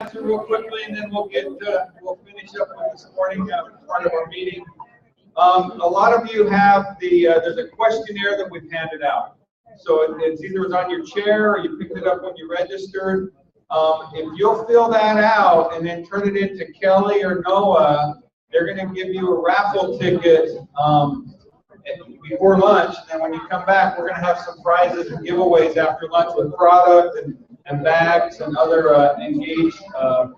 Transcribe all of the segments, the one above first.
Answer real quickly, and then we'll finish up with this morning part of our meeting. A lot of you have there's a questionnaire that we've handed out. So it's either on your chair or you picked it up when you registered. If you'll fill that out and then turn it in to Kelly or Noah, they're going to give you a raffle ticket before lunch. And then when you come back, we're going to have some prizes and giveaways after lunch with product and bags and other engaged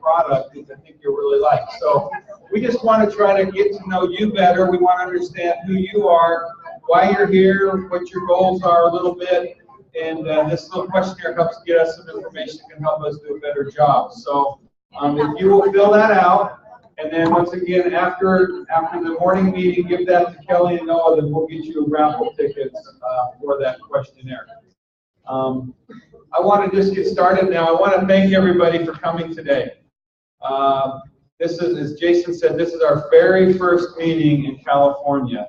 product that I think you'll really like. So we just want to try to get to know you better. We want to understand who you are, why you're here, what your goals are a little bit. And this little questionnaire helps get us some information that can help us do a better job. So if you will fill that out, and then once again, after the morning meeting, give that to Kelly and Noah, then we'll get you a raffle tickets for that questionnaire. I want to just get started now. I want to thank everybody for coming today. This is, as Jason said, this is our very first meeting in California.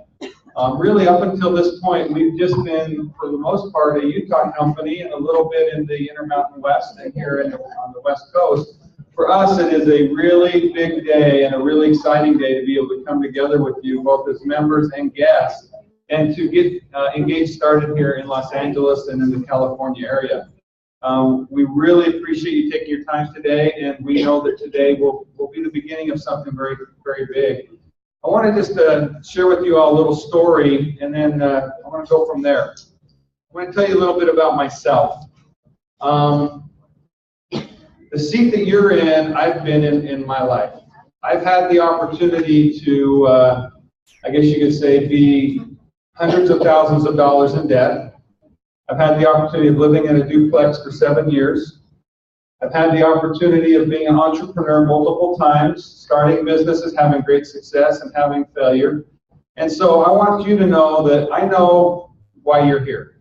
Really, up until this point, we've just been, for the most part, a Utah company and a little bit in the Intermountain West and here on the West Coast. For us, it is a really big day and a really exciting day to be able to come together with you, both as members and guests, and to get Engage started here in Los Angeles and in the California area. We really appreciate you taking your time today, and we know that today will be the beginning of something very, very big. I want to just share with you all a little story, and then I want to go from there. I'm going to tell you a little bit about myself. The seat that you're in, I've been in my life. I've had the opportunity to, I guess you could say, be hundreds of thousands of dollars in debt. I've had the opportunity of living in a duplex for 7 years. I've had the opportunity of being an entrepreneur multiple times, starting businesses, having great success, and having failure. And so I want you to know that I know why you're here.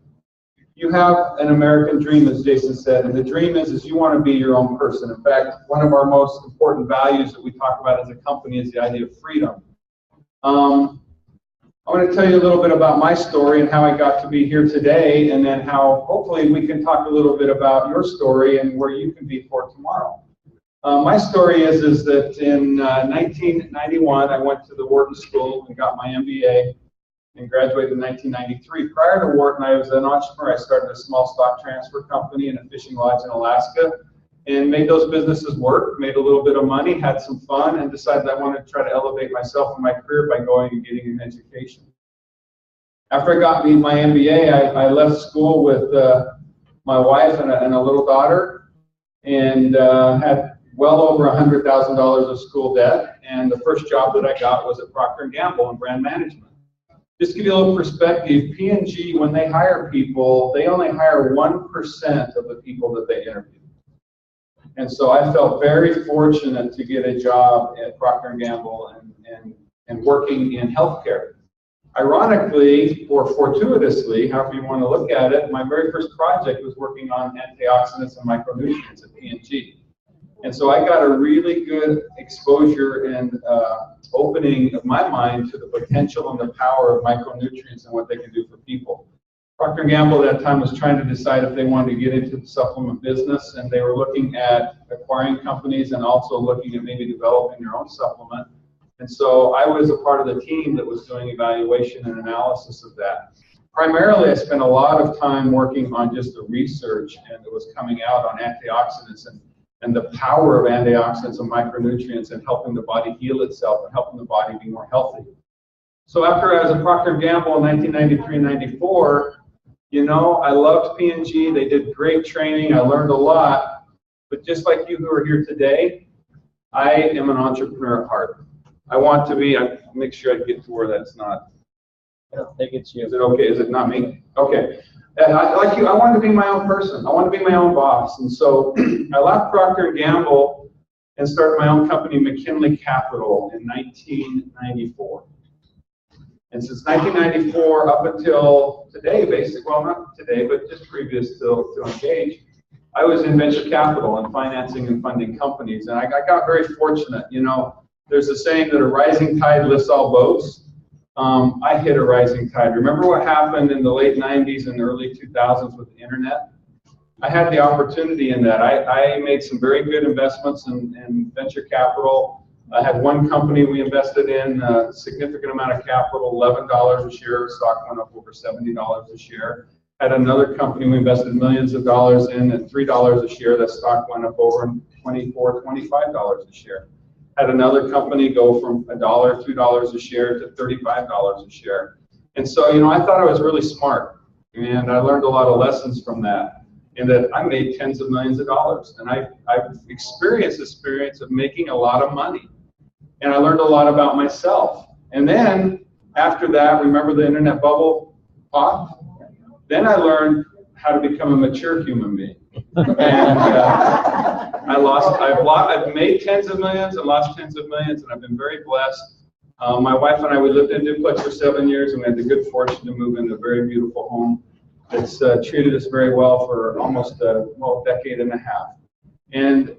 You have an American dream, as Jason said, and the dream is you want to be your own person. In fact, one of our most important values that we talk about as a company is the idea of freedom. I want to tell you a little bit about my story and how I got to be here today, and then how hopefully we can talk a little bit about your story and where you can be for tomorrow. My story is that in 1991, I went to the Wharton School and got my MBA and graduated in 1993. Prior to Wharton, I was an entrepreneur. I started a small stock transfer company and a fishing lodge in Alaska and made those businesses work, made a little bit of money, had some fun, and decided I wanted to try to elevate myself in my career by going and getting an education. After I got my MBA, I left school with my wife and a little daughter, and had well over $100,000 of school debt, and the first job that I got was at Procter & Gamble in brand management. Just to give you a little perspective, P&G, when they hire people, they only hire 1% of the people that they interview. And so I felt very fortunate to get a job at Procter & Gamble and working in healthcare. Ironically, or fortuitously, however you want to look at it, my very first project was working on antioxidants and micronutrients at P&G. And so I got a really good exposure and opening of my mind to the potential and the power of micronutrients and what they can do for people. Procter & Gamble at that time was trying to decide if they wanted to get into the supplement business, and they were looking at acquiring companies and also looking at maybe developing their own supplement. And so I was a part of the team that was doing evaluation and analysis of that. Primarily, I spent a lot of time working on just the research and that was coming out on antioxidants and the power of antioxidants and micronutrients and helping the body heal itself and helping the body be more healthy. So after I was at Procter & Gamble in 1993 and 94, you know, I loved P&G. They did great training. I learned a lot. But just like you who are here today, I am an entrepreneur at heart. I want to be, I make sure I get to where that's not. I think it's you. Is it okay? Is it not me? Okay. And like you, I wanted to be my own person. I wanted to be my own boss. And so I left Procter & Gamble and started my own company, McKinley Capital, in 1994. And since 1994 up until today, basically, well, not today, but just previous to Engage, I was in venture capital and financing and funding companies. And I got very fortunate. You know, there's a saying that a rising tide lifts all boats. I hit a rising tide. Remember what happened in the late 90s and early 2000s with the internet? I had the opportunity in that. I made some very good investments in venture capital. I had one company we invested in, a significant amount of capital, $11 a share. Stock went up over $70 a share. Had another company we invested millions of dollars in at $3 a share. That stock went up over $24, $25 a share. Had another company go from $1, $2 a share to $35 a share. And so, you know, I thought I was really smart, and I learned a lot of lessons from that. In that I made tens of millions of dollars, and I've experienced the experience of making a lot of money, and I learned a lot about myself. And then after that, remember the internet bubble popped? Then I learned how to become a mature human being. And I've made tens of millions and lost tens of millions, and I've been very blessed. My wife and I, we lived in a duplex for 7 years, and we had the good fortune to move into a very beautiful home. It's treated us very well for almost a decade and a half. And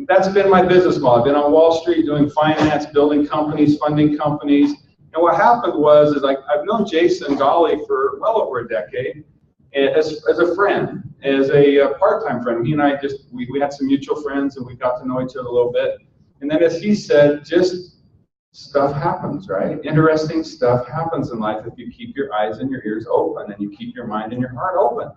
that's been my business model. I've been on Wall Street doing finance, building companies, funding companies. And what happened was, I've known Jason Golly for well over a decade as a friend, as a part-time friend. He and I we had some mutual friends, and we got to know each other a little bit. And then, as he said, just stuff happens, right? Interesting stuff happens in life if you keep your eyes and your ears open and you keep your mind and your heart open.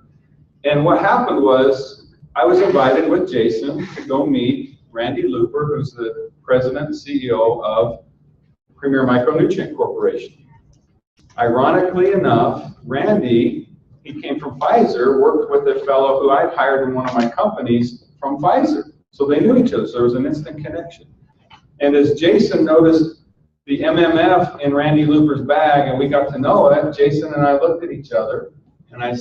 And what happened was, I was invited with Jason to go meet Randy Looper, who's the president and CEO of Premier Micronutrient Corporation. Ironically enough, Randy, he came from Pfizer, worked with a fellow who I'd hired in one of my companies from Pfizer. So they knew each other, so there was an instant connection. And as Jason noticed the MMF in Randy Looper's bag, and we got to know it, Jason and I looked at each other, and I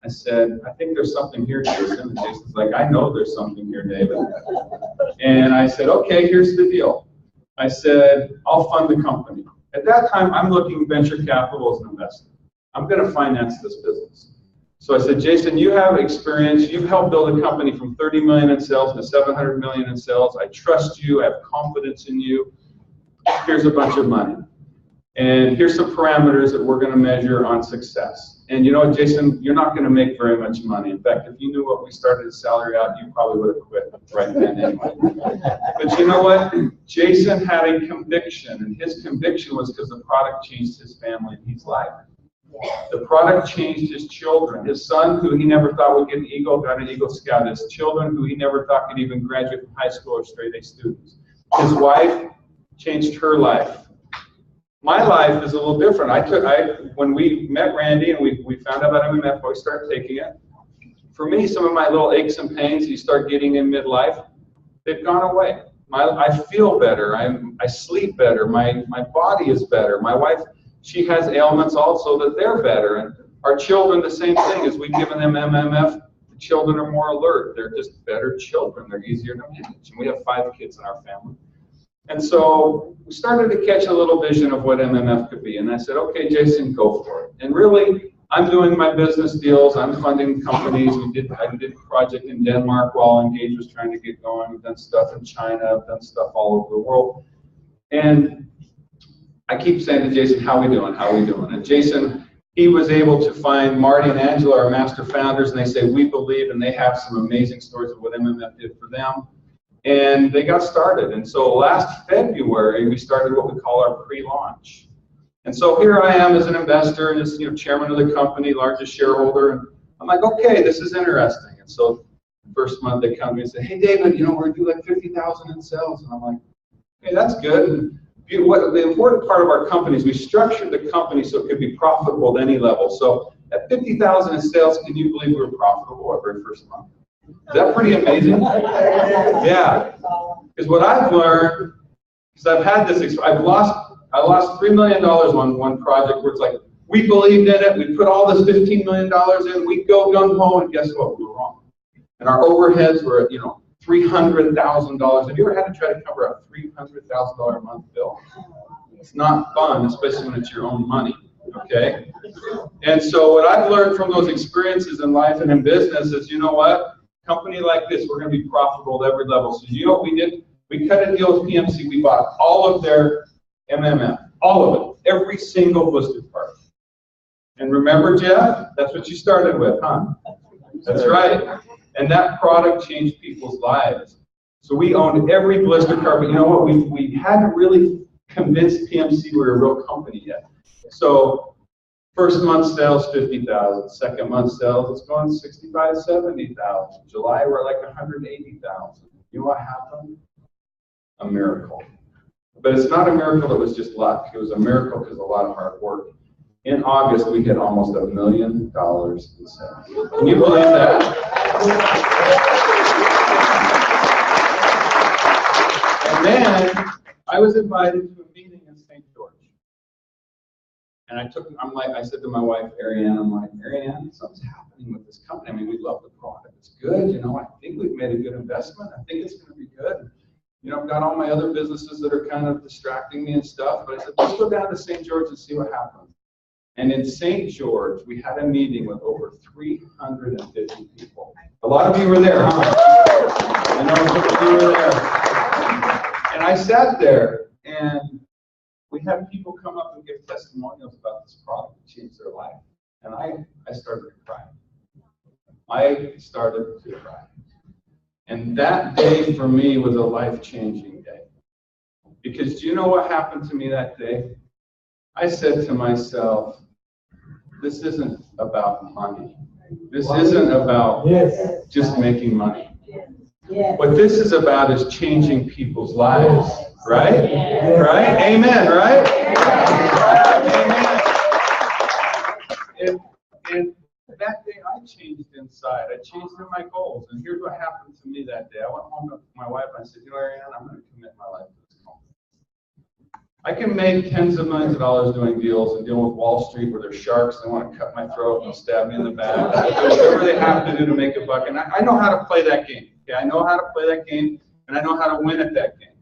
said, I think there's something here, Jason. And Jason's like, I know there's something here, David. And I said, okay, here's the deal. I said, I'll fund the company. At that time, I'm looking venture capital as an investor. I'm going to finance this business. So I said, Jason, you have experience. You've helped build a company from 30 million in sales to 700 million in sales. I trust you. I have confidence in you. Here's a bunch of money. And here's some parameters that we're going to measure on success. And you know what, Jason, you're not going to make very much money. In fact, if you knew what we started his salary out, you probably would have quit right then anyway. But you know what? Jason had a conviction, and his conviction was because the product changed his family and his life. The product changed his children. His son, who he never thought would get an Eagle, got an Eagle Scout. His children, who he never thought could even graduate from high school, are straight-A students. His wife changed her life. My life is a little different. When we met Randy and we found out about MMF, we started taking it. For me, some of my little aches and pains you start getting in midlife, they've gone away. I feel better. I sleep better. My body is better. My wife, she has ailments also that they're better. And our children, the same thing. As we've given them MMF, the children are more alert. They're just better children. They're easier to manage. And we have 5 kids in our family. And so we started to catch a little vision of what MMF could be. And I said, okay, Jason, go for it. And really, I'm doing my business deals. I'm funding companies. I did a project in Denmark while Engage was trying to get going. We've done stuff in China. I've done stuff all over the world. And I keep saying to Jason, how we doing? How we doing? And Jason, he was able to find Marty and Angela, our master founders, and they say, we believe, and they have some amazing stories of what MMF did for them. And they got started. And so last February, we started what we call our pre-launch. And so here I am as an investor and as chairman of the company, largest shareholder. And I'm like, okay, this is interesting. And so the first month they come to me and say, hey, David, we're going to do like 50,000 in sales. And I'm like, hey, that's good. And the important part of our company is we structured the company so it could be profitable at any level. So at 50,000 in sales, can you believe we were profitable our very first month? Is that pretty amazing? Yeah. Because what I've learned, because I've had this, I lost $3 million on one project where it's like, we believed in it, we put all this $15 million in, we go gung ho, and guess what? We were wrong. And our overheads were at, $300,000. Have you ever had to try to cover a $300,000 a month bill? It's not fun, especially when it's your own money. Okay? And so what I've learned from those experiences in life and in business is, you know what? Company like this, we're going to be profitable at every level. So you know what we did? We cut a deal with PMC. We bought all of their MMF, all of it, every single blister part. And remember, Jeff, that's what you started with, huh? That's right. And that product changed people's lives. So we owned every blister carpet. You know what? We hadn't really convinced PMC we were a real company yet. So first month sales, 50,000. Second month sales, it's going 65, 70,000. July, we're like 180,000. You know what happened? A miracle. But it's not a miracle that was just luck. It was a miracle because of a lot of hard work. In August, we hit almost $1 million in sales. Can you believe that? And then I was invited to a meeting in St. George. And I said to my wife, Ariane, Ariane, something's happening with this company. I mean, we love the product. It's good. You know, I think we've made a good investment. I think it's going to be good. You know, I've got all my other businesses that are kind of distracting me and stuff. But I said, let's go down to St. George and see what happens. And in St. George, we had a meeting with over 350 people. A lot of you were there, huh? I know some of you were there. And I sat there, and we had people come up and give testimonials about this product that changed their life. And I started to cry. I started to cry. And that day for me was a life-changing day. Because do you know what happened to me that day? I said to myself, this isn't about money. This isn't about just making money. What this is about is changing people's lives, right? Right? Amen, right? Amen. And that day I changed inside. I changed in my goals. And here's what happened to me that day. I went home to my wife and I said, you know, Ariane, I'm going to commit my life to this company. I can make tens of millions of dollars doing deals and dealing with Wall Street where there's sharks, they want to cut my throat and stab me in the back. Whatever they have to do to make a buck. And I know how to play that game. Okay? I know how to play that game, and I know how to win at that game.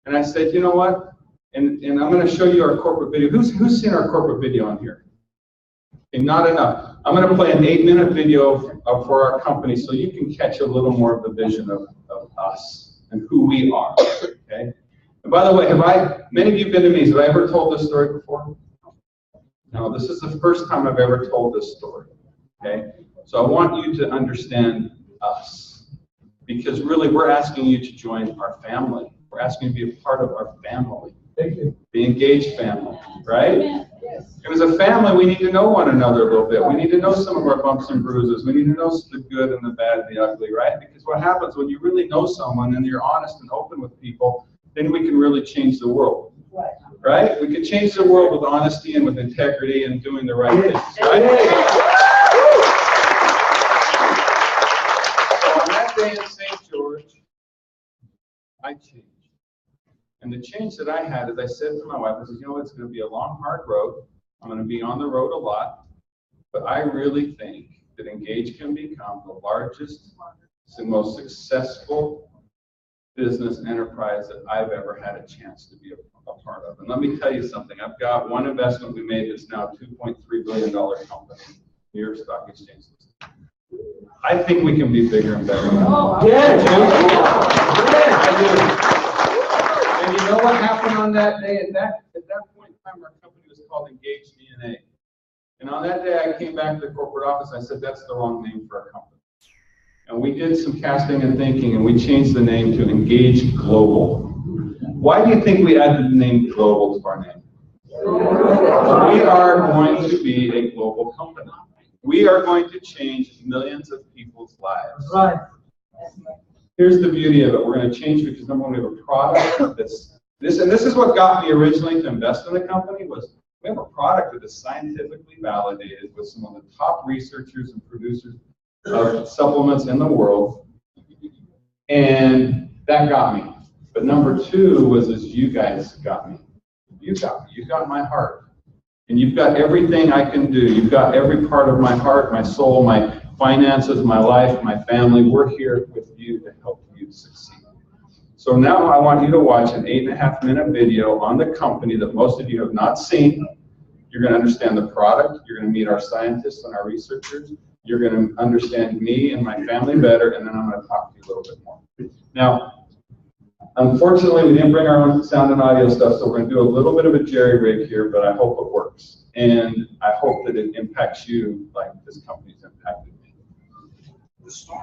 And I said, you know what? And I'm going to show you our corporate video. Who's seen our corporate video on here? Okay, not enough. I'm going to play an 8-minute video for our company so you can catch a little more of the vision of us and who we are. Okay? And by the way, many of you been to me, have I ever told this story before? No, this is the first time I've ever told this story, okay? So I want you to understand us, because really we're asking you to join our family. We're asking you to be a part of our family. Thank you. The engaged family, right? Yes. And as a family, we need to know one another a little bit. We need to know some of our bumps and bruises. We need to know the good and the bad and the ugly, right? Because what happens when you really know someone and you're honest and open with people, then we can really change the world, right? We can change the world with honesty and with integrity and doing the right things, right? So on that day in St. George, I changed. And the change that I had is I said to my wife, I said, you know, it's going to be a long, hard road. I'm going to be on the road a lot. But I really think that Engage can become the largest, the most successful business enterprise that I've ever had a chance to be a part of. And let me tell you something. I've got one investment we made that's now a $2.3 billion company, New York Stock Exchange. I think we can be bigger and better. Yeah, I do. And you know what happened on that day? At that point in time, our company was called Engage DNA. And on that day, I came back to the corporate office and I said, that's the wrong name for our company. And we did some casting and thinking, and we changed the name to Engage Global. Why do you think we added the name Global to our name? We are going to be a global company. We are going to change millions of people's lives. Right. Here's the beauty of it. We're going to change because number one, we have a product that's this is what got me originally to invest in the company was we have a product that is scientifically validated with some of the top researchers and producers of supplements in the world, and that got me. But number two was you guys got me. You got my heart. And you've got everything I can do. You've got every part of my heart, my soul, my finances, my life, my family. We're here with you to help you succeed. So now I want you to watch an 8.5-minute video on the company that most of you have not seen. You're going to understand the product. You're going to meet our scientists and our researchers. You're going to understand me and my family better, and then I'm going to talk to you a little bit more. Now, unfortunately, we didn't bring our own sound and audio stuff, so we're going to do a little bit of a jerry-rig here, but I hope it works. And I hope that it impacts you like this company's impacted me. The story